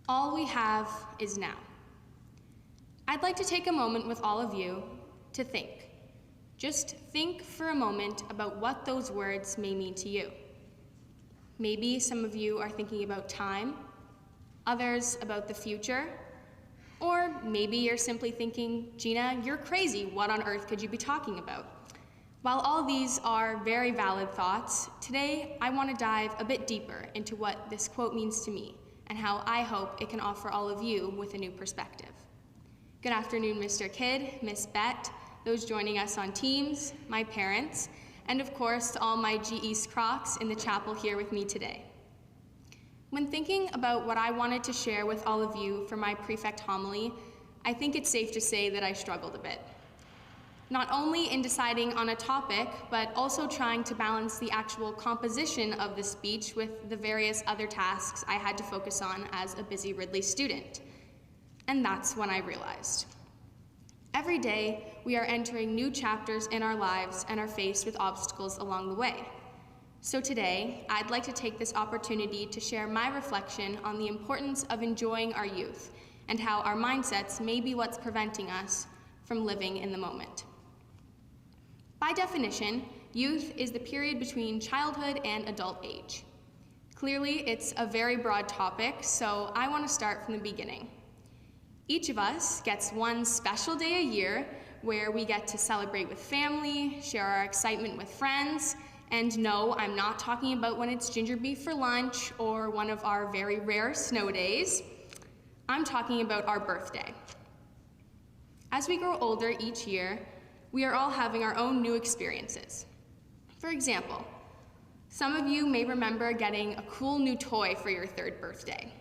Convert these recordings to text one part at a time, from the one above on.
All we have is now. I'd like to take a moment with all of you to think. Just think for a moment about what those words may mean to you. Maybe some of you are thinking about time, others about the future, or maybe you're simply thinking, Geena, you're crazy, what on earth could you be talking about? While all these are very valid thoughts, today I want to dive a bit deeper into what this quote means to me and how I hope it can offer all of you with a new perspective. Good afternoon, Mr. Kidd, Miss Bet, those joining us on Teams, my parents, and of course to all my G East Crocs in the chapel here with me today. When thinking about what I wanted to share with all of you for my Prefect homily, I think it's safe to say that I struggled a bit. Not only in deciding on a topic, but also trying to balance the actual composition of the speech with the various other tasks I had to focus on as a busy Ridley student. And that's when I realized. Every day, we are entering new chapters in our lives and are faced with obstacles along the way. So today, I'd like to take this opportunity to share my reflection on the importance of enjoying our youth and how our mindsets may be what's preventing us from living in the moment. By definition, youth is the period between childhood and adult age. Clearly, it's a very broad topic, so I want to start from the beginning. Each of us gets one special day a year where we get to celebrate with family, share our excitement with friends, and no, I'm not talking about when it's ginger beef for lunch or one of our very rare snow days. I'm talking about our birthday. As we grow older each year, we are all having our own new experiences. For example, some of you may remember getting a cool new toy for your third birthday.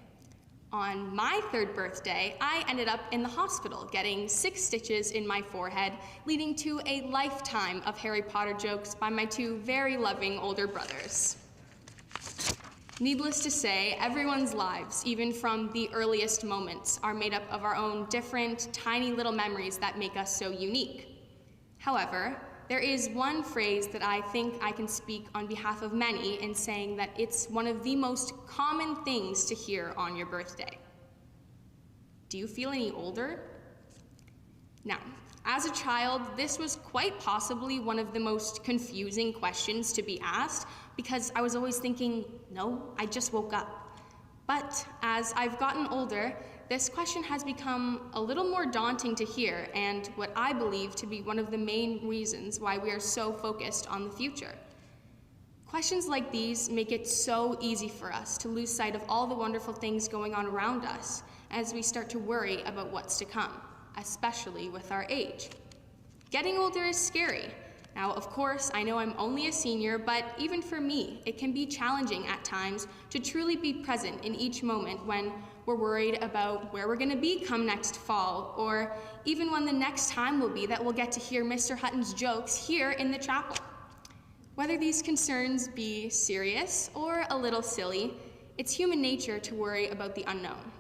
On my third birthday, I ended up in the hospital getting 6 stitches in my forehead, leading to a lifetime of Harry Potter jokes by my 2 very loving older brothers. Needless to say, everyone's lives, even from the earliest moments, are made up of our own different, tiny little memories that make us so unique. However, there is one phrase that I think I can speak on behalf of many in saying that it's one of the most common things to hear on your birthday. Do you feel any older? Now, as a child, this was quite possibly one of the most confusing questions to be asked because I was always thinking, no, I just woke up. But as I've gotten older, this question has become a little more daunting to hear and what I believe to be one of the main reasons why we are so focused on the future. Questions like these make it so easy for us to lose sight of all the wonderful things going on around us as we start to worry about what's to come, especially with our age. Getting older is scary. Now, of course, I know I'm only a senior, but even for me, it can be challenging at times to truly be present in each moment when we're worried about where we're going to be come next fall, or even when the next time will be that we'll get to hear Mr. Hutton's jokes here in the chapel. Whether these concerns be serious or a little silly, it's human nature to worry about the unknown.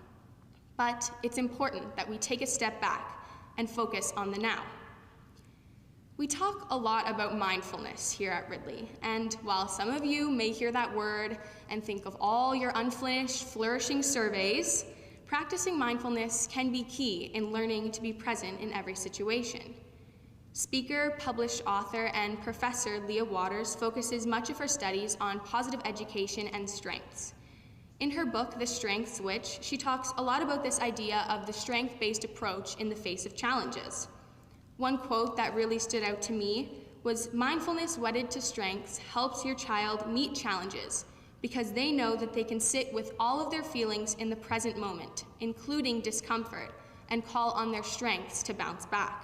But it's important that we take a step back and focus on the now. We talk a lot about mindfulness here at Ridley, and while some of you may hear that word and think of all your unfinished, flourishing surveys, practicing mindfulness can be key in learning to be present in every situation. Speaker, published author, and professor Leah Waters focuses much of her studies on positive education and strengths. In her book, The Strength Switch, she talks a lot about this idea of the strength-based approach in the face of challenges. One quote that really stood out to me was, "Mindfulness wedded to strengths helps your child meet challenges because they know that they can sit with all of their feelings in the present moment, including discomfort, and call on their strengths to bounce back."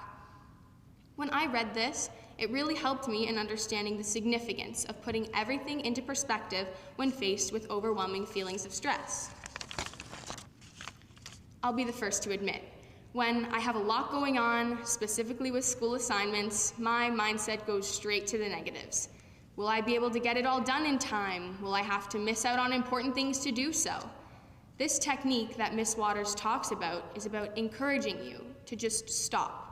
When I read this, it really helped me in understanding the significance of putting everything into perspective when faced with overwhelming feelings of stress. I'll be the first to admit, when I have a lot going on, specifically with school assignments, my mindset goes straight to the negatives. Will I be able to get it all done in time? Will I have to miss out on important things to do so? This technique that Miss Waters talks about is about encouraging you to just stop.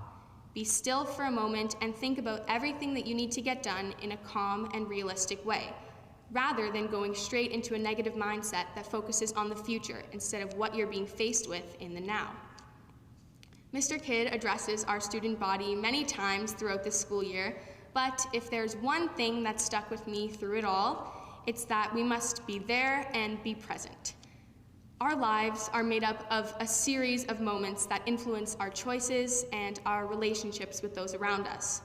Be still for a moment and think about everything that you need to get done in a calm and realistic way. rather than going straight into a negative mindset that focuses on the future instead of what you're being faced with in the now. Mr. Kidd addresses our student body many times throughout this school year, but if there's one thing that stuck with me through it all, it's that we must be there and be present. Our lives are made up of a series of moments that influence our choices and our relationships with those around us.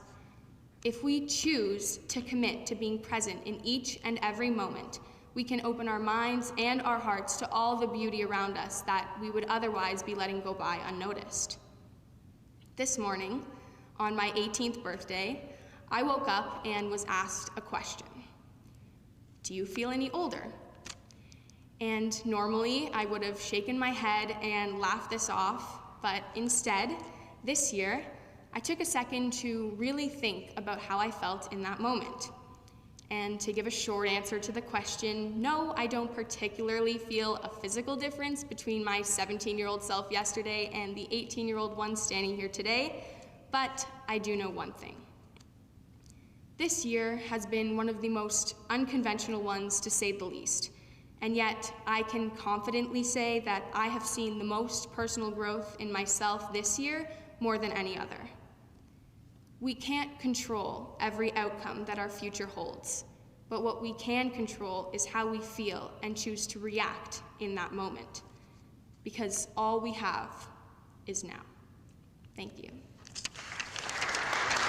If we choose to commit to being present in each and every moment, we can open our minds and our hearts to all the beauty around us that we would otherwise be letting go by unnoticed. This morning, on my 18th birthday, I woke up and was asked a question. Do you feel any older? And normally I would have shaken my head and laughed this off, but instead, this year, I took a second to really think about how I felt in that moment. And to give a short answer to the question, no, I don't particularly feel a physical difference between my 17-year-old self yesterday and the 18-year-old one standing here today, but I do know one thing. This year has been one of the most unconventional ones, to say the least. And yet, I can confidently say that I have seen the most personal growth in myself this year more than any other. We can't control every outcome that our future holds, but what we can control is how we feel and choose to react in that moment, because all we have is now. Thank you.